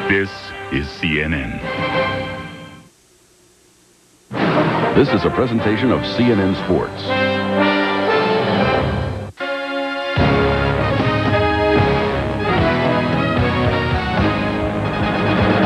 This is CNN. This is a presentation of CNN Sports.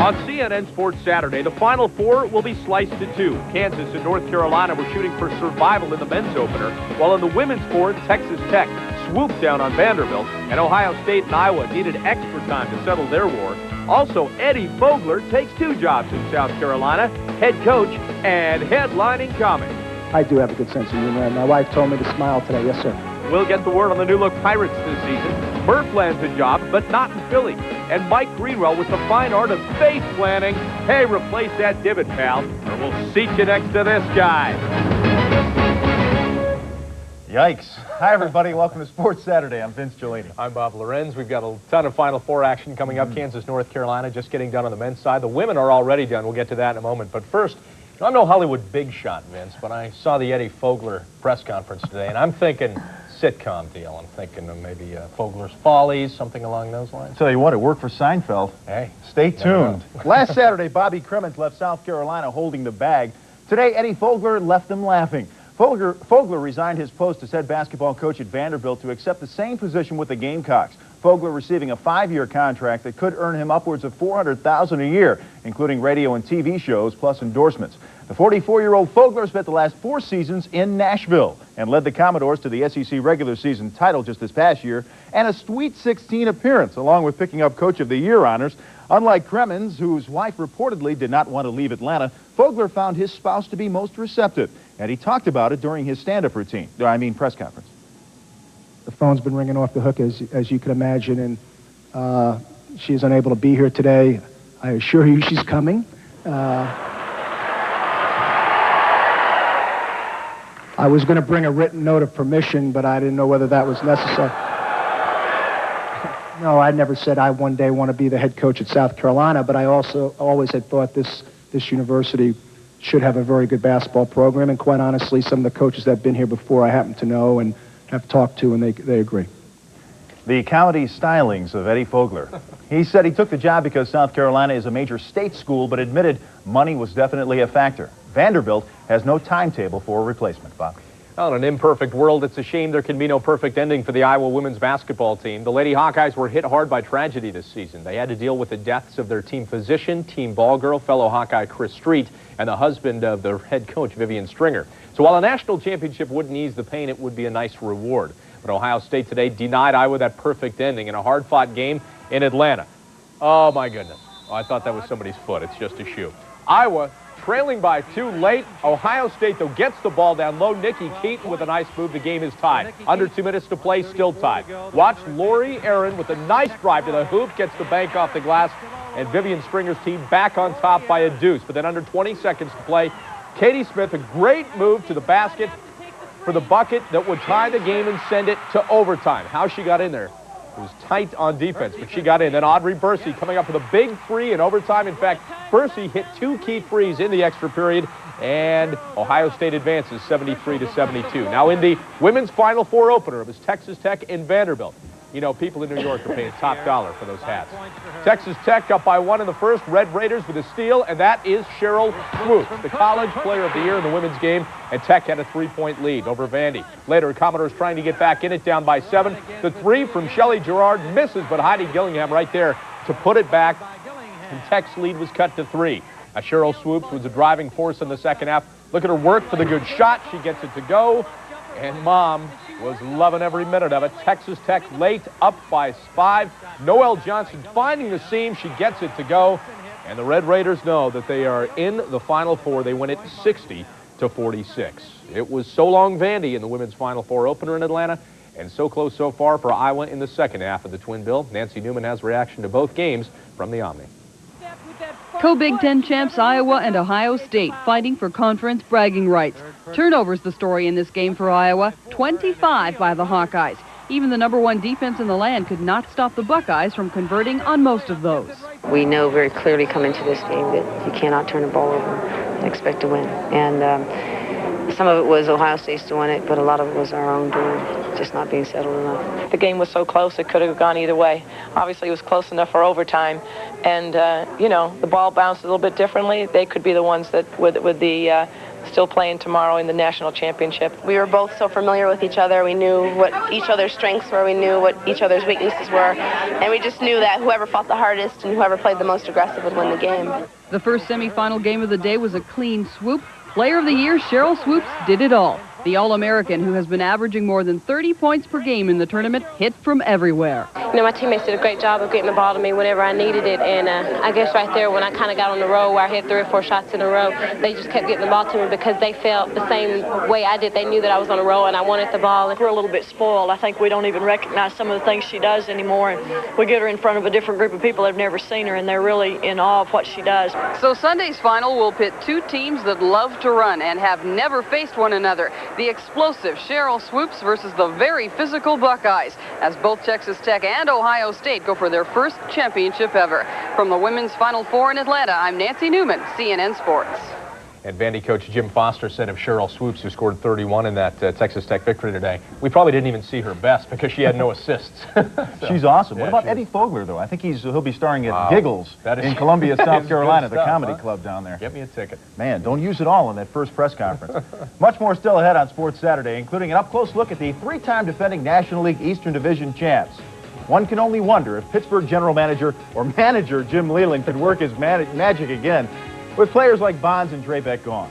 On CNN Sports Saturday, the Final Four will be sliced in two. Kansas and North Carolina were shooting for survival in the men's opener, while in the women's four, Texas Tech swooped down on Vanderbilt, and Ohio State and Iowa needed extra time to settle their war. Also, Eddie Fogler takes two jobs in South Carolina, head coach and headlining comic. I do have a good sense of humor, and my wife told me to smile today. Yes, sir. We'll get the word on the new look Pirates this season. Murph lands a job, but not in Philly. And Mike Greenwell with the fine art of face planning. Hey, replace that divot, pal, or we'll seat you next to this guy. Yikes. Hi, everybody. Welcome to Sports Saturday. I'm Vince Cellini. I'm Bob Lorenz. We've got a ton of Final Four action coming up. Kansas, North Carolina, just getting done on the men's side. The women are already done. We'll get to that in a moment. But first, I'm no Hollywood big shot, Vince, but I saw the Eddie Fogler press conference today, and I'm thinking sitcom deal. I'm thinking of maybe Fogler's Follies, something along those lines. Tell you what, it worked for Seinfeld. Hey. Stay tuned. Last Saturday, Bobby Cremins left South Carolina holding the bag. Today, Eddie Fogler left them laughing. Fogler resigned his post as head basketball coach at Vanderbilt to accept the same position with the Gamecocks. Fogler receiving a 5-year contract that could earn him upwards of $400,000 a year, including radio and TV shows, plus endorsements. The 44-year-old Fogler spent the last 4 seasons in Nashville and led the Commodores to the SEC regular season title just this past year and a Sweet 16 appearance, along with picking up Coach of the Year honors. Unlike Cremins, whose wife reportedly did not want to leave Atlanta, Fogler found his spouse to be most receptive, and he talked about it during his stand-up press conference. The phone's been ringing off the hook, as you can imagine, and she is unable to be here today. I assure you she's coming. I was going to bring a written note of permission, but I didn't know whether that was necessary. No, I never said I one day want to be the head coach at South Carolina, but I also always had thought this university should have a very good basketball program, and quite honestly, some of the coaches that have been here before I happen to know and have talked to, and they agree. The comedy stylings of Eddie Fogler. He said he took the job because South Carolina is a major state school, but admitted money was definitely a factor. Vanderbilt has no timetable for a replacement, Bob. Well, in an imperfect world, it's a shame there can be no perfect ending for the Iowa women's basketball team. The Lady Hawkeyes were hit hard by tragedy this season. They had to deal with the deaths of their team physician, team ball girl, fellow Hawkeye Chris Street, and the husband of their head coach, Vivian Stringer. So while a national championship wouldn't ease the pain, it would be a nice reward. But Ohio State today denied Iowa that perfect ending in a hard-fought game in Atlanta. Oh, my goodness. Oh, I thought that was somebody's foot. It's just a shoe. Iowa trailing by 2 late. Ohio State, though, gets the ball down low. Nikki Keaton with a nice move. The game is tied. Under 2 minutes to play, still tied. Watch Lori Aaron with a nice drive to the hoop, gets the bank off the glass, and Vivian Stringer's team back on top by a deuce. But then under 20 seconds to play, Katie Smith, a great move to the basket for the bucket that would tie the game and send it to overtime. How she got in there. It was tight on defense, but she got in. Then Audrey Bursey coming up with a big 3 in overtime. In fact, Bursey hit 2 key threes in the extra period, and Ohio State advances 73-72. Now in the women's Final Four opener, it was Texas Tech and Vanderbilt. You know, people in New York are paying top dollar for those hats. Texas Tech up by 1 in the first. Red Raiders with a steal, and that is Cheryl Swoops, the College Player of the Year in the women's game, and Tech had a 3-point lead over Vandy. Later, Commodores trying to get back in it, down by 7. The 3 from Shelley Gerard misses, but Heidi Gillingham right there to put it back, and Tech's lead was cut to 3. Now, Cheryl Swoops was a driving force in the second half. Look at her work for the good shot. She gets it to go, and Mom was loving every minute of it. Texas Tech late, up by 5. Noelle Johnson finding the seam. She gets it to go. And the Red Raiders know that they are in the Final Four. They win it 60-46. It was so long Vandy in the women's Final Four opener in Atlanta, and so close so far for Iowa in the second half of the Twin Bill. Nancy Newman has reaction to both games from the Omni. Co-Big Ten champs Iowa and Ohio State fighting for conference bragging rights. Turnovers the story in this game for Iowa, 25 by the Hawkeyes. Even the #1 defense in the land could not stop the Buckeyes from converting on most of those. We know very clearly coming to this game that you cannot turn the ball over and expect to win. And some of it was Ohio State's doing it, but a lot of it was our own doing. just not being settled enough. The game was so close, it could have gone either way. Obviously, it was close enough for overtime. And, you know, the ball bounced a little bit differently. They could be the ones that with the still playing tomorrow in the national championship. We were both so familiar with each other. We knew what each other's strengths were. We knew what each other's weaknesses were. And we just knew that whoever fought the hardest and whoever played the most aggressive would win the game. The first semifinal game of the day was a clean swoop. Player of the Year, Cheryl Swoops, did it all. The All-American, who has been averaging more than 30 points per game in the tournament, hit from everywhere. You know, my teammates did a great job of getting the ball to me whenever I needed it, and I guess right there when I kind of got on the roll where I hit 3 or 4 shots in a row, they just kept getting the ball to me because they felt the same way I did. They knew that I was on a roll and I wanted the ball. We're a little bit spoiled. I think we don't even recognize some of the things she does anymore, and we get her in front of a different group of people that have never seen her, and they're really in awe of what she does. So Sunday's final will pit 2 teams that love to run and have never faced one another. The explosive Cheryl Swoops versus the very physical Buckeyes, as both Texas Tech and Ohio State go for their first championship ever. From the women's Final Four in Atlanta, I'm Nancy Newman, CNN Sports. And Vandy coach Jim Foster said of Cheryl Swoops, who scored 31 in that Texas Tech victory today, we probably didn't even see her best because she had no assists. So, she's awesome. Yeah, what about Eddie Fogler, though? I think he'll be starring at Wow. Giggles in Columbia, South Carolina, the stuff, comedy club down there. Get me a ticket. Man, don't use it all in that first press conference. Much more still ahead on Sports Saturday, including an up-close look at the 3-time defending National League Eastern Division champs. One can only wonder if Pittsburgh general manager or manager Jim Leland could work his magic again with players like Bonds and Drabek gone.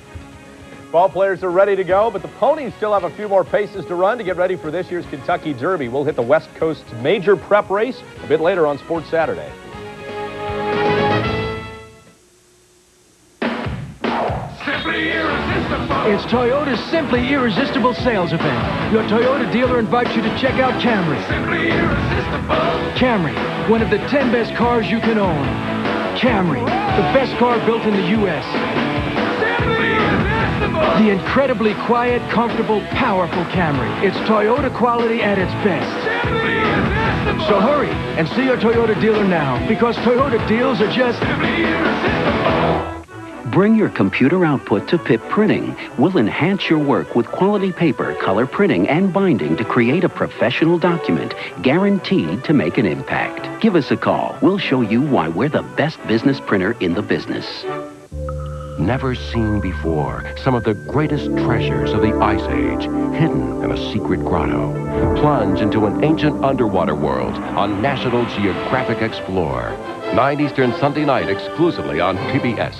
Ball players are ready to go, but the Ponies still have a few more paces to run to get ready for this year's Kentucky Derby. We'll hit the West Coast's major prep race a bit later on Sports Saturday. It's Toyota's Simply Irresistible sales event. Your Toyota dealer invites you to check out Camry. Simply Irresistible. Camry, one of the 10 best cars you can own. Camry, the best car built in the U.S. Simply Irresistible. The incredibly quiet, comfortable, powerful Camry. It's Toyota quality at its best. Simply Irresistible. So hurry and see your Toyota dealer now, because Toyota deals are just simply irresistible. Bring your computer output to Pip Printing. We'll enhance your work with quality paper, color printing, and binding to create a professional document guaranteed to make an impact. Give us a call. We'll show you why we're the best business printer in the business. Never seen before, some of the greatest treasures of the Ice Age, hidden in a secret grotto. Plunge into an ancient underwater world on National Geographic Explorer. 9 Eastern Sunday night exclusively on PBS.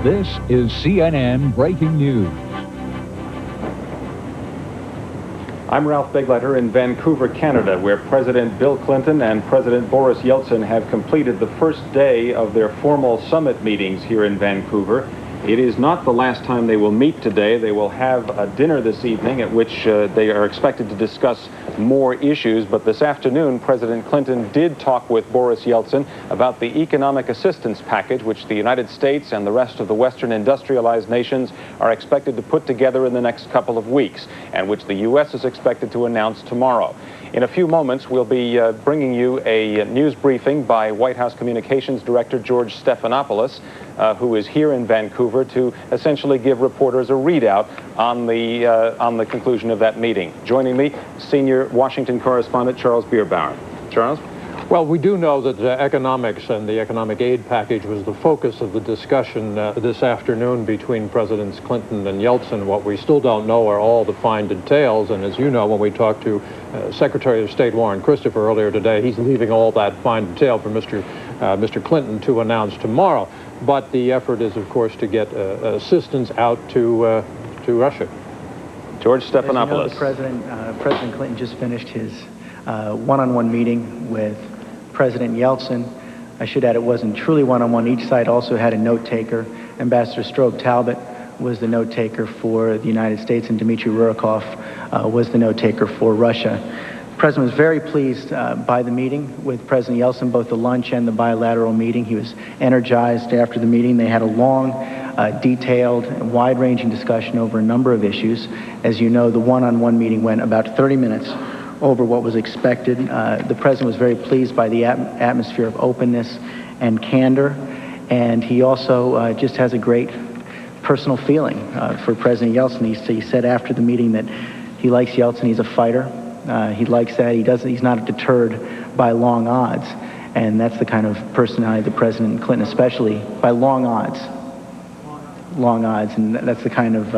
This is CNN Breaking News. I'm Ralph Begleitter in Vancouver, Canada, where President Bill Clinton and President Boris Yeltsin have completed the first day of their formal summit meetings here in Vancouver. It is not the last time they will meet today. They will have a dinner this evening at which they are expected to discuss more issues. But this afternoon, President Clinton did talk with Boris Yeltsin about the economic assistance package, which the United States and the rest of the Western industrialized nations are expected to put together in the next couple of weeks, and which the U.S. is expected to announce tomorrow. In a few moments, we'll be bringing you a news briefing by White House Communications Director George Stephanopoulos, who is here in Vancouver to essentially give reporters a readout on the conclusion of that meeting. Joining me, senior Washington correspondent Charles Bierbauer. Charles? Well, we do know that economics and the economic aid package was the focus of the discussion this afternoon between Presidents Clinton and Yeltsin. What we still don't know are all the fine details, and as you know, when we talked to Secretary of State Warren Christopher earlier today, he's leaving all that fine detail for Mr. Clinton to announce tomorrow. But the effort is, of course, to get assistance out to Russia. George Stephanopoulos. As you know, President Clinton just finished his one-on-one meeting with President Yeltsin. I should add it wasn't truly one-on-one. Each side also had a note-taker. Ambassador Strobe Talbot was the note-taker for the United States, and Dmitry Rurikov was the note-taker for Russia. The President was very pleased by the meeting with President Yeltsin, both the lunch and the bilateral meeting. He was energized after the meeting. They had a long, detailed, and wide-ranging discussion over a number of issues. As you know, the one-on-one meeting went about 30 minutes over what was expected. The President was very pleased by the atmosphere of openness and candor, and he also just has a great personal feeling for President Yeltsin. He said after the meeting that he likes Yeltsin. He's a fighter. He likes that. He's not deterred by long odds. And that's the kind of personality that President Clinton, especially by long odds. And that's the kind of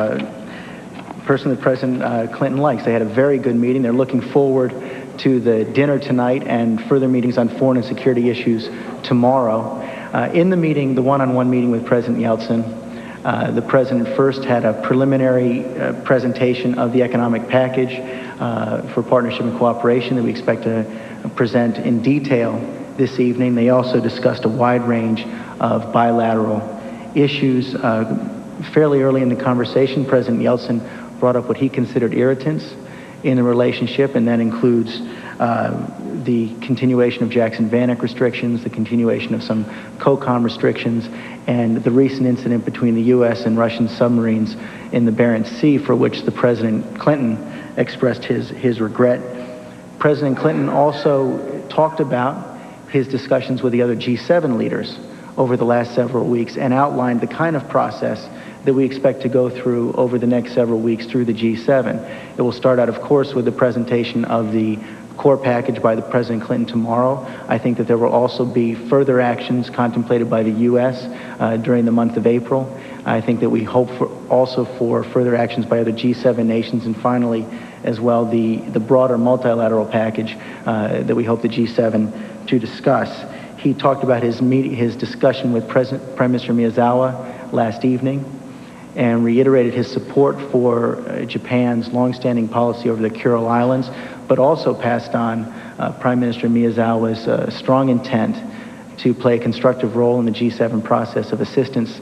person that President Clinton likes. They had a very good meeting. They're looking forward to the dinner tonight and further meetings on foreign and security issues tomorrow. In the meeting, the one-on-one meeting with President Yeltsin, the president first had a preliminary presentation of the economic package for partnership and cooperation that we expect to present in detail this evening. They also discussed a wide range of bilateral issues. Fairly early in the conversation, President Yeltsin brought up what he considered irritants in the relationship, and that includes the continuation of Jackson-Vanik restrictions, the continuation of some COCOM restrictions, and the recent incident between the U.S. and Russian submarines in the Barents Sea, for which the President Clinton expressed his regret. President Clinton also talked about his discussions with the other G7 leaders over the last several weeks and outlined the kind of process that we expect to go through over the next several weeks through the G7. It will start out, of course, with the presentation of the core package by the President Clinton tomorrow. I think that there will also be further actions contemplated by the U.S. During the month of April. I think that we hope also for further actions by other G7 nations, and finally, as well, the broader multilateral package that we hope the G7 to discuss. He talked about his discussion with Prime Minister Miyazawa last evening and reiterated his support for Japan's longstanding policy over the Kuril Islands, but also passed on Prime Minister Miyazawa's strong intent to play a constructive role in the G7 process of assistance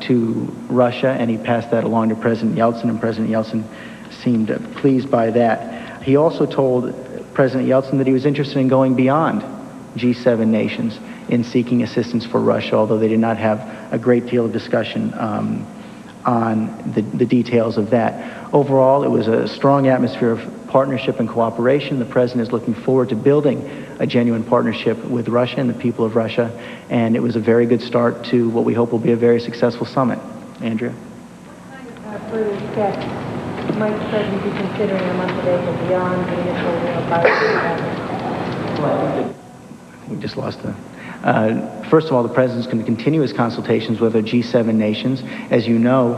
to Russia, and he passed that along to President Yeltsin, and President Yeltsin seemed pleased by that. He also told President Yeltsin that he was interested in going beyond G7 nations in seeking assistance for Russia, although they did not have a great deal of discussion on the details of that. Overall, it was a strong atmosphere of partnership and cooperation. The President is looking forward to building a genuine partnership with Russia and the people of Russia, and it was a very good start to what we hope will be a very successful summit. Andrea? Further steps might the President be considering a month of April beyond the initial We just lost the... First of all, the President's going to continue his consultations with the G7 nations. As you know,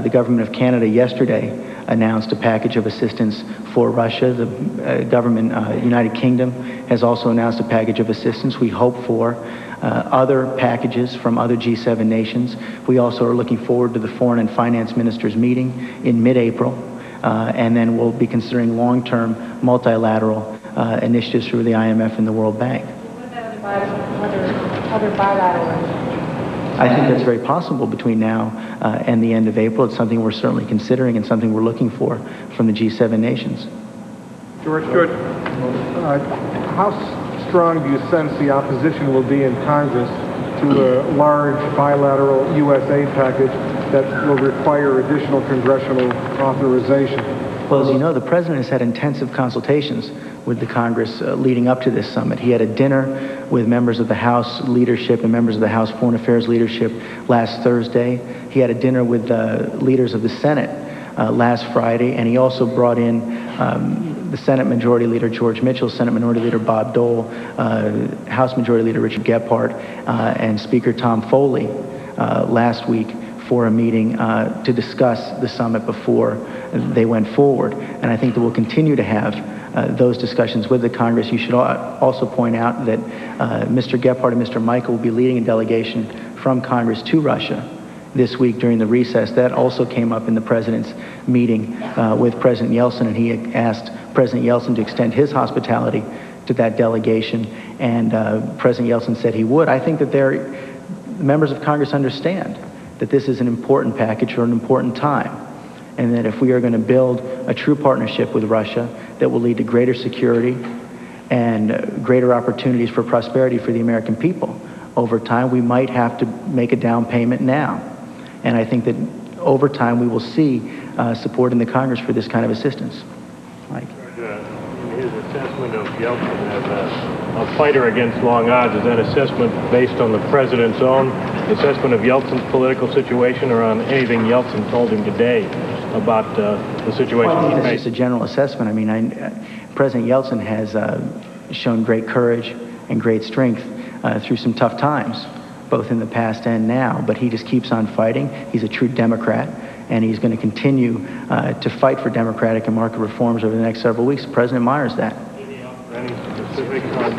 the government of Canada yesterday announced a package of assistance for Russia. The government, United Kingdom, has also announced a package of assistance. We hope for other packages from other G7 nations. We also are looking forward to the Foreign and Finance Ministers meeting in mid-April, and then we'll be considering long-term multilateral initiatives through the IMF and the World Bank. Other bilateral? I think that's very possible between now and the end of April. It's something we're certainly considering and something we're looking for from the G7 nations. George, good. How strong do you sense the opposition will be in Congress to a large bilateral U.S. aid package that will require additional congressional authorization? Well, as you know, the President has had intensive consultations with the Congress leading up to this summit. He had a dinner with members of the House leadership and members of the House Foreign Affairs leadership last Thursday. He had a dinner with the leaders of the Senate last Friday, and he also brought in the Senate Majority Leader George Mitchell, Senate Minority Leader Bob Dole, House Majority Leader Richard Gephardt, and Speaker Tom Foley last week for a meeting to discuss the summit before they went forward. And I think that we'll continue to have those discussions with the Congress. You should also point out that Mr. Gephardt and Mr. Michael will be leading a delegation from Congress to Russia this week during the recess. That also came up in the President's meeting with President Yeltsin, and he asked President Yeltsin to extend his hospitality to that delegation, and President Yeltsin said he would. I think that the members of Congress understand that this is an important package for an important time, and that if we are going to build a true partnership with Russia that will lead to greater security and greater opportunities for prosperity for the American people over time, we might have to make a down payment now. And I think that over time we will see support in the Congress for this kind of assistance. Mike? In his assessment of Yeltsin as a fighter against long odds, is that assessment based on the President's own assessment of Yeltsin's political situation or on anything Yeltsin told him today about the situation Well, I think he that's faced? just a general assessment. I mean, President Yeltsin has shown great courage and great strength through some tough times, both in the past and now, but he just keeps on fighting. He's a true Democrat, and he's going to continue to fight for democratic and market reforms over the next several weeks. The President admires that. Any specific on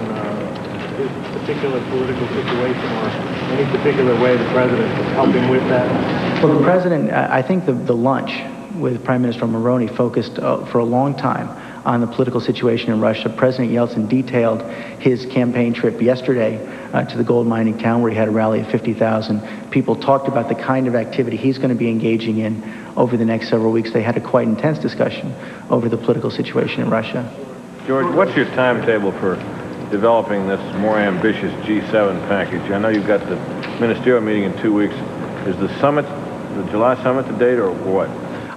his particular political situation or any particular way the President is helping with that? Well, the President, I think the lunch with Prime Minister Moroni focused for a long time on the political situation in Russia. President Yeltsin detailed his campaign trip yesterday to the gold mining town where he had a rally of 50,000 people, talked about the kind of activity he's going to be engaging in over the next several weeks. They had a quite intense discussion over the political situation in Russia. George, what's your timetable for developing this more ambitious G7 package? I know you've got the ministerial meeting in 2 weeks. Is the summit, the July summit, the date, or what?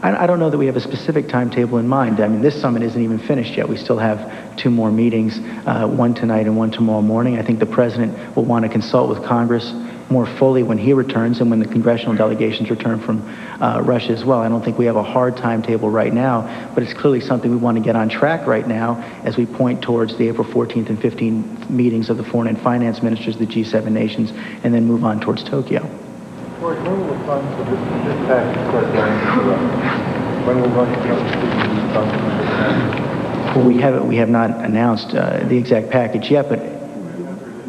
I don't know that we have a specific timetable in mind. I mean, this summit isn't even finished yet. We still have 2 more meetings, one tonight and one tomorrow morning. I think the President will want to consult with Congress more fully when he returns and when the congressional delegations return from Russia as well. I don't think we have a hard timetable right now, but it's clearly something we want to get on track right now as we point towards the April 14th and 15th meetings of the foreign and finance ministers of the G7 nations and then move on towards Tokyo. George, when will the funds for this package start going? When will Russia be able to see these funds? Well, we have not announced the exact package yet, but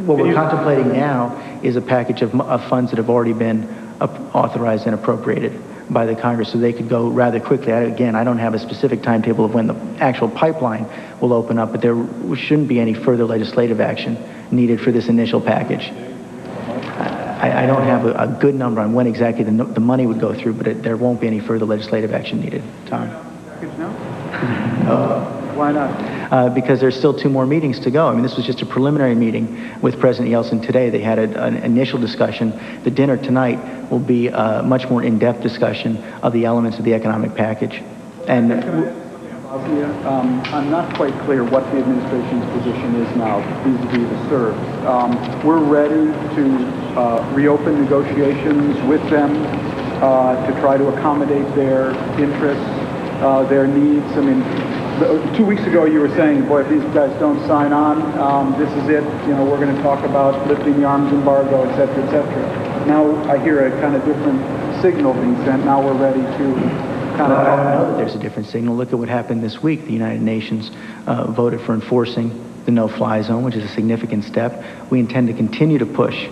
what we're contemplating now is a package of funds that have already been authorized and appropriated by the Congress, so they could go rather quickly. Again, I don't have a specific timetable of when the actual pipeline will open up, but there shouldn't be any further legislative action needed for this initial package. I don't have a good number on when exactly the money would go through, but there won't be any further legislative action needed. Tom? Why not? Because there's still 2 more meetings to go. I mean, this was just a preliminary meeting with President Yeltsin today. They had an initial discussion. The dinner tonight will be a much more in-depth discussion of the elements of the economic package. And I'm not quite clear what the administration's position is now vis-a-vis the Serbs. We're ready to reopen negotiations with them to try to accommodate their interests, their needs. I mean, 2 weeks ago you were saying, boy, if these guys don't sign on, this is it. You know, we're going to talk about lifting the arms embargo, et cetera, et cetera. Now I hear a kind of different signal being sent. Now we're ready to kind of... I know that there's a different signal. Look at what happened this week. The United Nations voted for enforcing the no-fly zone, which is a significant step. We intend to continue to push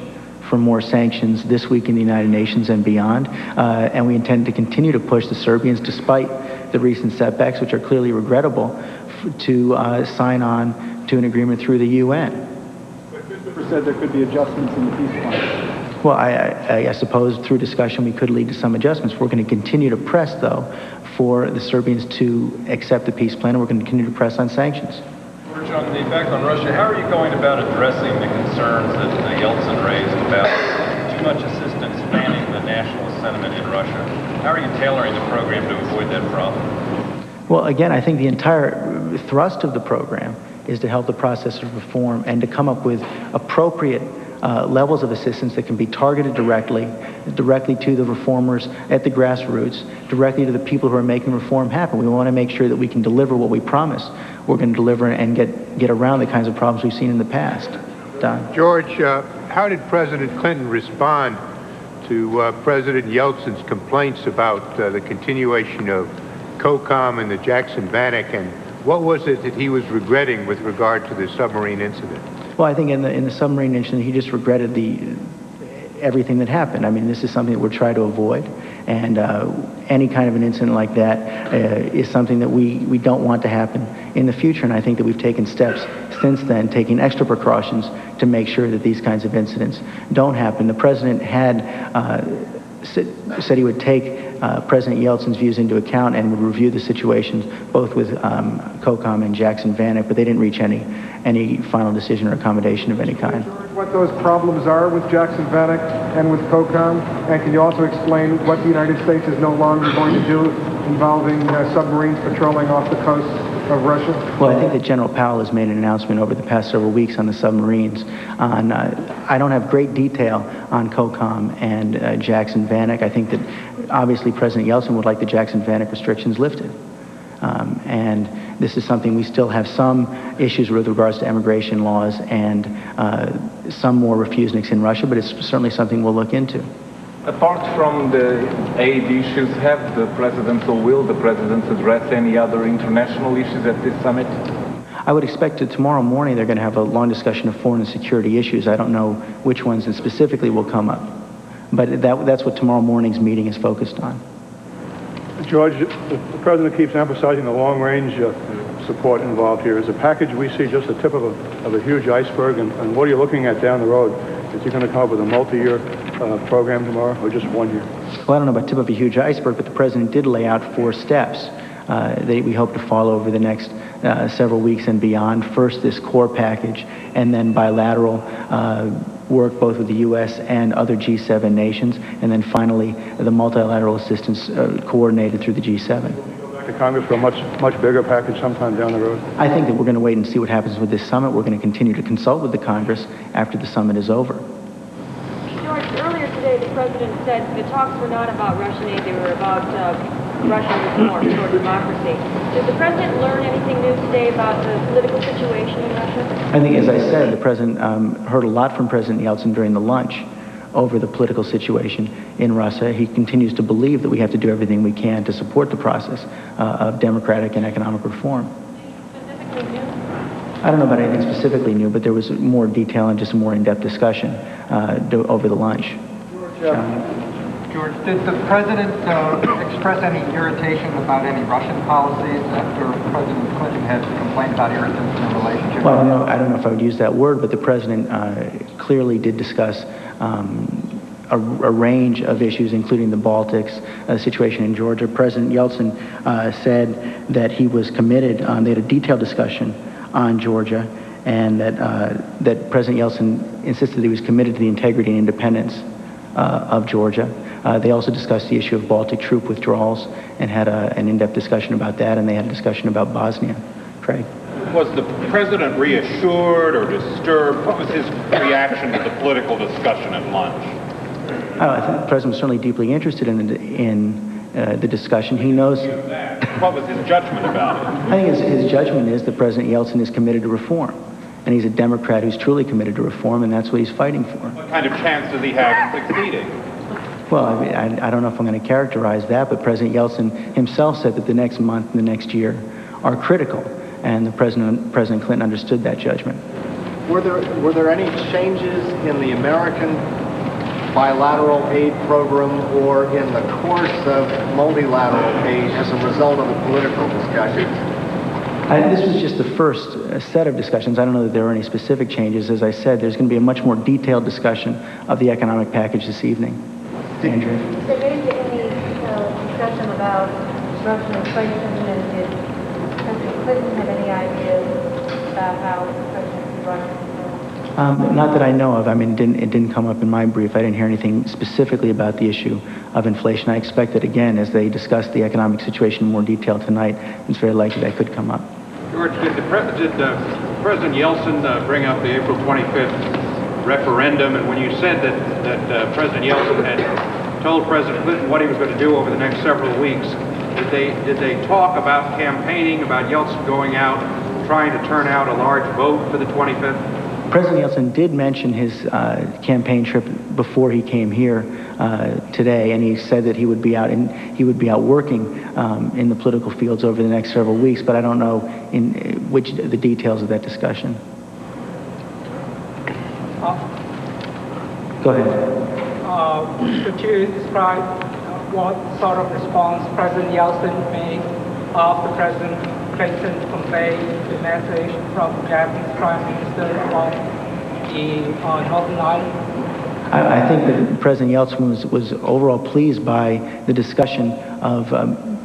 for more sanctions this week in the United Nations and beyond. And we intend to continue to push the Serbians, despite the recent setbacks, which are clearly regrettable, to sign on to an agreement through the UN. But Christopher said there could be adjustments in the peace plan. Well, I suppose through discussion we could lead to some adjustments. We're going to continue to press, though, for the Serbians to accept the peace plan, and we're going to continue to press on sanctions. George, on the back on Russia, how are you going about addressing the concerns that Yeltsin raised about too much assistance fanning the nationalist sentiment in Russia? How are you tailoring the program to avoid that problem? Well, again, I think the entire thrust of the program is to help the process of reform and to come up with appropriate levels of assistance that can be targeted directly to the reformers at the grassroots, directly to the people who are making reform happen. We want to make sure that we can deliver what we promise we're going to deliver and get around the kinds of problems we've seen in the past. Don? George, how did President Clinton respond to President Yeltsin's complaints about the continuation of COCOM and the Jackson-Vanik, and what was it that he was regretting with regard to the submarine incident? Well, I think in the submarine incident, he just regretted everything that happened. I mean, this is something that we're trying to avoid, and any kind of an incident like that is something that we don't want to happen in the future, and I think that we've taken steps since then, taking extra precautions to make sure that these kinds of incidents don't happen. The President had said he would take President Yeltsin's views into account and would review the situations both with COCOM and Jackson-Vanik, but they didn't reach any final decision or accommodation of any kind. What those problems are with Jackson-Vanik and with COCOM, and can you also explain what the United States is no longer going to do involving submarines patrolling off the coast of Russia? Well, I think that General Powell has made an announcement over the past several weeks on the submarines. I don't have great detail on COCOM and Jackson Vanik. I think that obviously President Yeltsin would like the Jackson Vanik restrictions lifted. And this is something we still have some issues with regards to immigration laws and some more refuseniks in Russia, but it's certainly something we'll look into. Apart from the aid issues, have the President or will the President address any other international issues at this summit? I would expect that tomorrow morning they're going to have a long discussion of foreign and security issues. I don't know which ones specifically will come up, but that's what tomorrow morning's meeting is focused on. George, the President keeps emphasizing the long-range support involved here. Is the package we see just the tip of a huge iceberg, and what are you looking at down the road? Is he going to come up with a multi-year program tomorrow, or just 1 year? Well, I don't know about tip of a huge iceberg, but the President did lay out 4 steps that we hope to follow over the next several weeks and beyond. First, this core package, and then bilateral work both with the U.S. and other G7 nations, and then finally the multilateral assistance coordinated through the G7. To Congress for a much bigger package sometime down the road? I think that we're going to wait and see what happens with this summit. We're going to continue to consult with the Congress after the summit is over. George, earlier today the President said the talks were not about Russian aid, they were about Russian reform toward democracy. Did the President learn anything new today about the political situation in Russia? I think, as I said, the President heard a lot from President Yeltsin during the lunch over the political situation in Russia. He continues to believe that we have to do everything we can to support the process of democratic and economic reform. I don't know about anything specifically new, but there was more detail and just a more in-depth discussion over the lunch. George, did the President express any irritation about any Russian policies after President Clinton had complained about irritants in the relationship? Well, no, I don't know if I would use that word, but the President clearly did discuss a range of issues, including the Baltics, situation in Georgia. President Yeltsin said that he was committed, they had a detailed discussion on Georgia, and that President Yeltsin insisted that he was committed to the integrity and independence of Georgia. They also discussed the issue of Baltic troop withdrawals and had an in-depth discussion about that, and they had a discussion about Bosnia. Craig? Was the President reassured or disturbed? What was his reaction to the political discussion at lunch? I think the President was certainly deeply interested in the discussion. He knows... What was his judgment about it? I think his judgment is that President Yeltsin is committed to reform. And he's a Democrat who's truly committed to reform, and that's what he's fighting for. What kind of chance does he have of succeeding? Well, I don't know if I'm going to characterize that, but President Yeltsin himself said that the next month and the next year are critical, and President Clinton understood that judgment. Were there any changes in the American bilateral aid program or in the course of multilateral aid as a result of the political discussions? This was just the first set of discussions. I don't know that there were any specific changes. As I said, there's going to be a much more detailed discussion of the economic package this evening. Andrew? Is there going to be any discussion about Russian inflation, and did President Clinton have any ideas about how the president is running? Not that I know of. I mean, it didn't come up in my brief. I didn't hear anything specifically about the issue of inflation. I expect that, again, as they discuss the economic situation in more detail tonight, it's very likely that could come up. George, did President Yeltsin bring up the April 25th referendum? And when you said that President Yeltsin had told President Clinton what he was going to do over the next several weeks, did they talk about campaigning, about Yeltsin going out, trying to turn out a large vote for the 25th? President Yeltsin did mention his campaign trip before he came here today, and he said that he would be out working in the political fields over the next several weeks. But I don't know in the details of that discussion. Go ahead. Could you describe what sort of response President Yeltsin made after President Clinton conveyed the message from the Japanese Prime Minister on the Northern Ireland? I think that President Yeltsin was overall pleased by the discussion of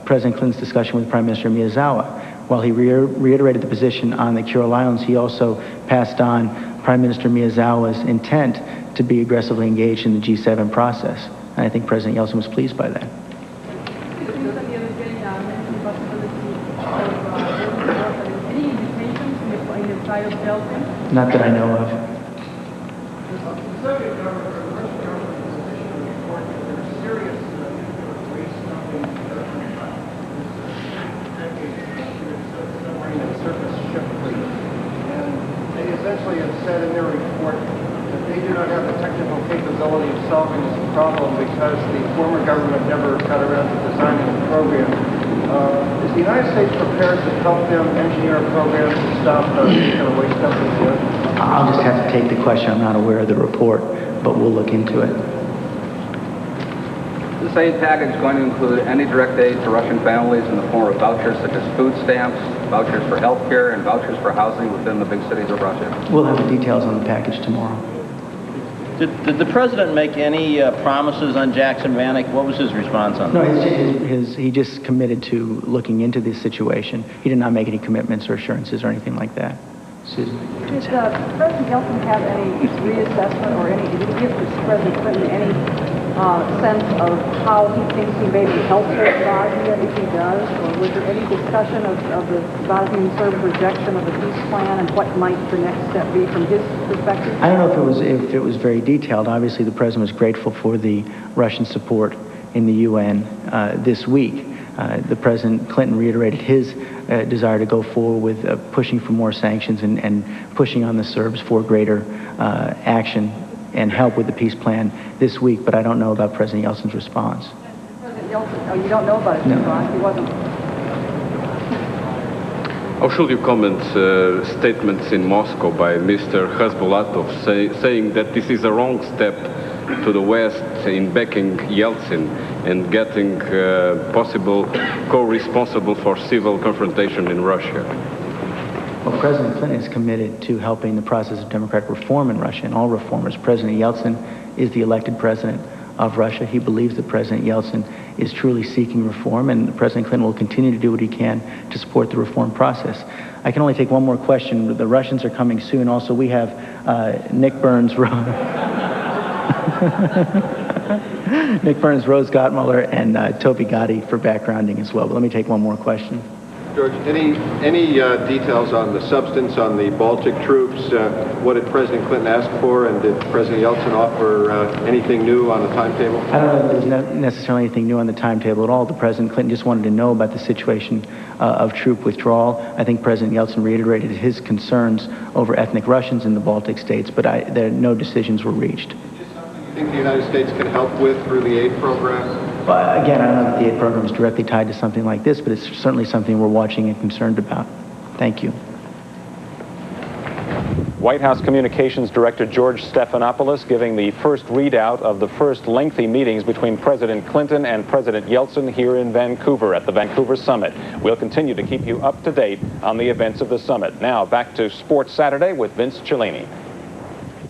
President Clinton's discussion with Prime Minister Miyazawa. While he reiterated the position on the Kuril Islands, he also passed on Prime Minister Miyazawa's intent to be aggressively engaged in the G7 process. And I think President Yeltsin was pleased by that. Besides Yeltsin? Not that I know of. They essentially have said in their report that they do not have the technical capability of solving this problem because the former government never got around to designing a program. Is the United States prepared to help them engineer a program to stop the waste dumping here? I'll just have to take the question. I'm not aware of the report, but we'll look into it. This aid package is going to include any direct aid to Russian families in the form of vouchers such as food stamps, vouchers for health care, and vouchers for housing within the big cities of Russia. We'll have the details on the package tomorrow. Did the president make any promises on Jackson Vanik? What was his response on No, that? he just committed to looking into this situation. He did not make any commitments or assurances or anything like that. Susan. Did President Yeltsin have any reassessment or did he give President Clinton any sense of how he thinks he may be helpful to Bosnia if he does? Or was there any discussion of the Bosnian Serb rejection of the peace plan and what might the next step be from his perspective? I don't know if it was very detailed. Obviously, the president was grateful for the Russian support in the UN this week. The President Clinton reiterated his desire to go forward with pushing for more sanctions and pushing on the Serbs for greater action and help with the peace plan this week, but I don't know about President Yeltsin's response. President Yeltsin, you don't know about his response? He wasn't. How should you comment statements in Moscow by Mr. Khasbulatov saying that this is a wrong step to the West in backing Yeltsin and getting possible co-responsible for civil confrontation in Russia? Well, President Clinton is committed to helping the process of democratic reform in Russia and all reformers. President Yeltsin is the elected president of Russia. He believes that President Yeltsin is truly seeking reform, and President Clinton will continue to do what he can to support the reform process. I can only take one more question. The Russians are coming soon. Also, we have Nick Burns, Nick Burns, Rose Gottmuller, and Toby Gotti for backgrounding as well. But let me take one more question. George, any details on the substance on the Baltic troops? What did President Clinton ask for, and did President Yeltsin offer anything new on the timetable? I don't know if there's not necessarily anything new on the timetable at all. The President Clinton just wanted to know about the situation of troop withdrawal. I think President Yeltsin reiterated his concerns over ethnic Russians in the Baltic states, but no decisions were reached. Do you think the United States can help with through the aid program? Well, again, I don't know that the aid program is directly tied to something like this, but it's certainly something we're watching and concerned about. Thank you. White House Communications Director George Stephanopoulos giving the first readout of the first lengthy meetings between President Clinton and President Yeltsin here in Vancouver at the Vancouver Summit. We'll continue to keep you up to date on the events of the summit. Now, back to Sports Saturday with Vince Cellini.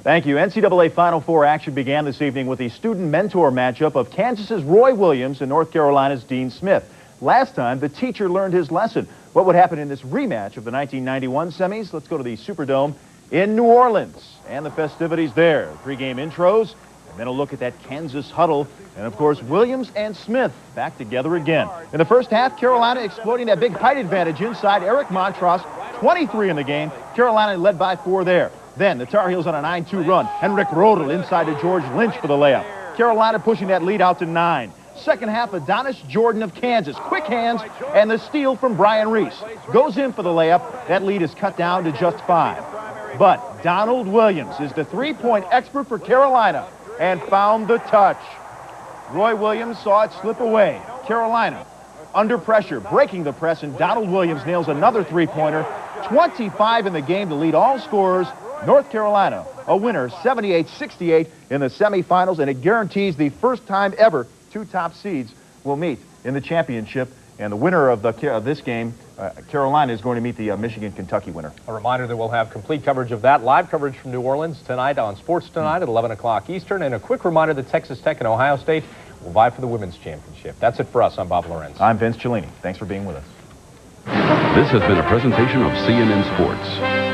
Thank you. NCAA Final Four action began this evening with the student-mentor matchup of Kansas's Roy Williams and North Carolina's Dean Smith. Last time, the teacher learned his lesson. What would happen in this rematch of the 1991 semis? Let's go to the Superdome in New Orleans and the festivities there. Pre-game intros, and then a look at that Kansas huddle. And, of course, Williams and Smith back together again. In the first half, Carolina exploiting that big height advantage inside. Eric Montross, 23 in the game. Carolina led by 4 there. Then the Tar Heels on a 9-2 run, and Rick Rodel inside to George Lynch for the layup. Carolina pushing that lead out to 9. Second half, Adonis Jordan of Kansas. Quick hands, and the steal from Brian Reese. Goes in for the layup. That lead is cut down to just 5. But Donald Williams is the three-point expert for Carolina and found the touch. Roy Williams saw it slip away. Carolina under pressure, breaking the press, and Donald Williams nails another three-pointer. 25 in the game to lead all scorers. North Carolina, a winner, 78-68 in the semifinals, and it guarantees the first time ever 2 top seeds will meet in the championship. And the winner of this game, Carolina, is going to meet the Michigan-Kentucky winner. A reminder that we'll have complete coverage of that, live coverage from New Orleans tonight on Sports Tonight at 11 o'clock Eastern. And a quick reminder that Texas Tech and Ohio State will vie for the women's championship. That's it for us. I'm Bob Lorenz. I'm Vince Cellini. Thanks for being with us. This has been a presentation of CNN Sports.